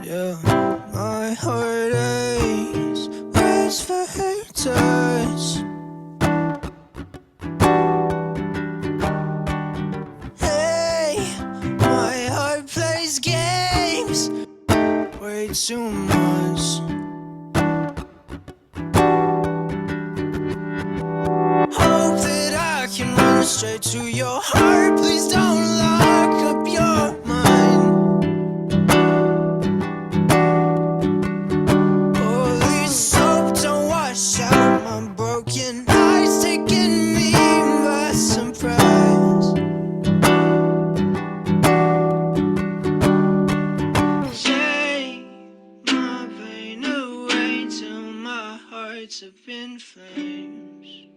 Yeah, my heart aches, waits for her touch. Hey, my heart plays games way too much. Hope that I can run straight to your heart. Please don't lock up your mind. Holy soap, don't wash out my broken eyes, taking me by surprise. Take my pain away till my heart's up in flames.